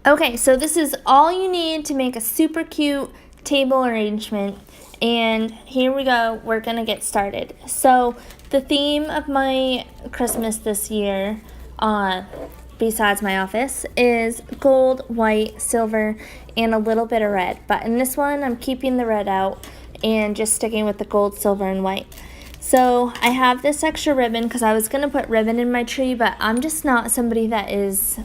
Okay, so this is all you need to make a super cute table arrangement. And here we go, we're gonna get started. So the theme of my Christmas this year, besides my office, is gold, white, silver, and a little bit of red. But in this one, I'm keeping the red out and just sticking with the gold, silver, and white. So I have this extra ribbon because I was gonna put ribbon in my tree, but I'm just not somebody that is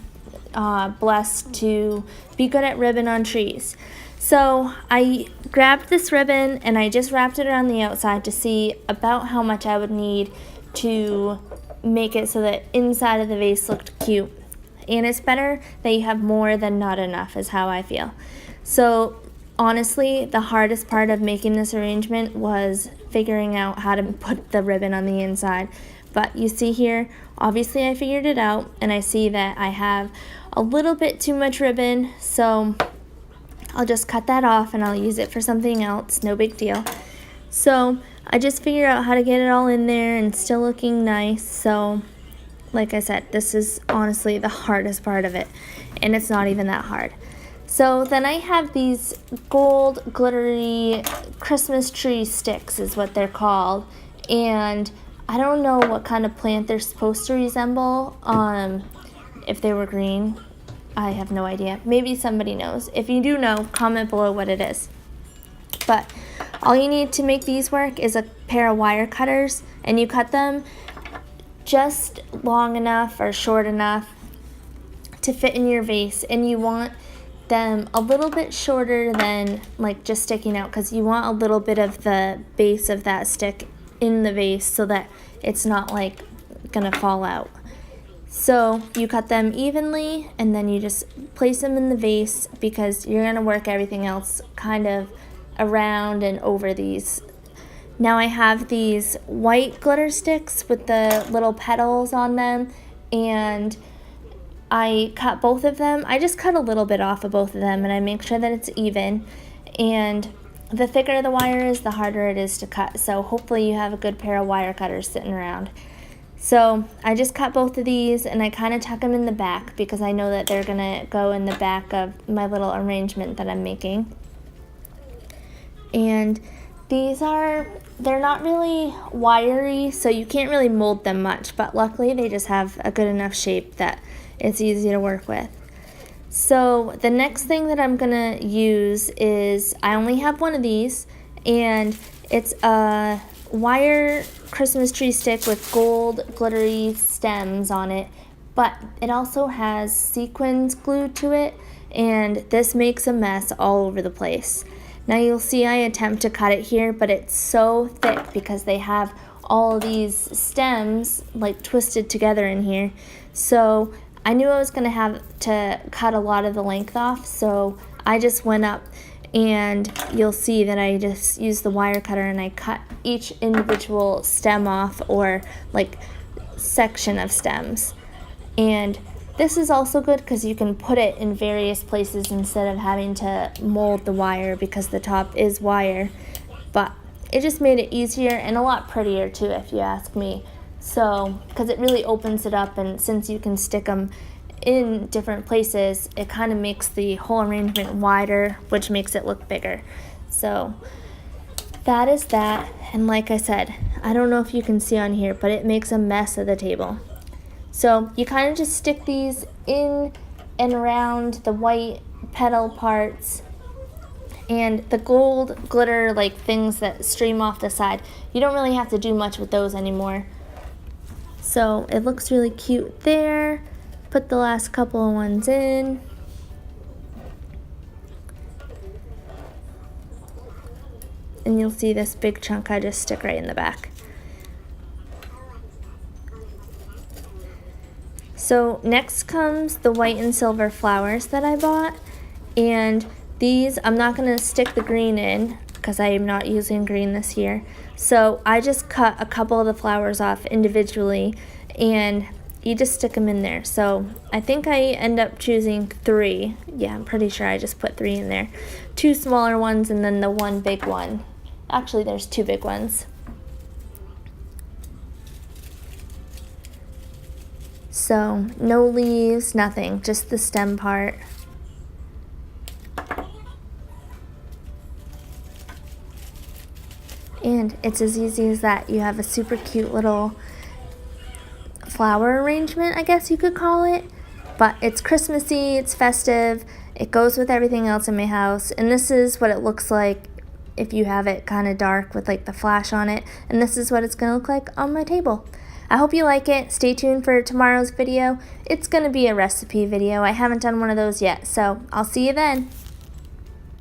blessed to be good at ribbon on trees. So I grabbed this ribbon and I just wrapped it around the outside to see about how much I would need to make it so that inside of the vase looked cute. And it's better that you have more than not enough, is how I feel. So honestly, the hardest part of making this arrangement was figuring out how to put the ribbon on the inside. But you see here, obviously I figured it out, and I see that I have a little bit too much ribbon, so I'll just cut that off and I'll use it for something else, no big deal. So I just figured out how to get it all in there and still looking nice. So like I said, this is honestly the hardest part of it, and it's not even that hard. So then I have these gold glittery Christmas tree sticks is what they're called, and I don't know what kind of plant they're supposed to resemble. If they were green, I have no idea. Maybe somebody knows. If you do know, comment below what it is. But all you need to make these work is a pair of wire cutters, and you cut them just long enough or short enough to fit in your vase, and you want them a little bit shorter than like just sticking out, because you want a little bit of the base of that stick in the vase so that it's not like gonna fall out. So you cut them evenly and then you just place them in the vase, because you're gonna work everything else kind of around and over these. Now I have these white glitter sticks with the little petals on them, and I cut both of them. I just cut a little bit off of both of them, and I make sure that it's even. And the thicker the wire is, the harder it is to cut. So hopefully you have a good pair of wire cutters sitting around. So I just cut both of these, and I kind of tuck them in the back because I know that they're gonna go in the back of my little arrangement that I'm making. And they're not really wiry, so you can't really mold them much, but luckily they just have a good enough shape that it's easy to work with. So the next thing that I'm gonna use is, I only have one of these, and it's a wire Christmas tree stick with gold glittery stems on it, but it also has sequins glued to it, and this makes a mess all over the place. Now you'll see I attempt to cut it here, but it's so thick because they have all these stems like twisted together in here. So I knew I was going to have to cut a lot of the length off, so I just went up, and you'll see that I just used the wire cutter and I cut each individual stem off, or like section of stems. And this is also good because you can put it in various places instead of having to mold the wire, because the top is wire. But it just made it easier and a lot prettier too, if you ask me. So, because it really opens it up, and since you can stick them in different places, it kind of makes the whole arrangement wider, which makes it look bigger. So that is that. And like I said, I don't know if you can see on here, but it makes a mess of the table. So you kind of just stick these in and around the white petal parts, and the gold glitter like things that stream off the side, you don't really have to do much with those anymore. So it looks really cute there. Put the last couple of ones in. And you'll see this big chunk I just stick right in the back. So next comes the white and silver flowers that I bought, and these I'm not going to stick the green in because I am not using green this year. So I just cut a couple of the flowers off individually, and you just stick them in there. So I think I end up choosing 3. Yeah, I'm pretty sure I just put 3 in there. 2 smaller ones and then the one big one. Actually, there's 2 big ones. So no leaves, nothing, just the stem part. And it's as easy as that. You have a super cute little flower arrangement, I guess you could call it. But it's Christmassy, it's festive, it goes with everything else in my house. And this is what it looks like if you have it kind of dark with like the flash on it. And this is what it's going to look like on my table. I hope you like it. Stay tuned for tomorrow's video. It's going to be a recipe video. I haven't done one of those yet, so I'll see you then.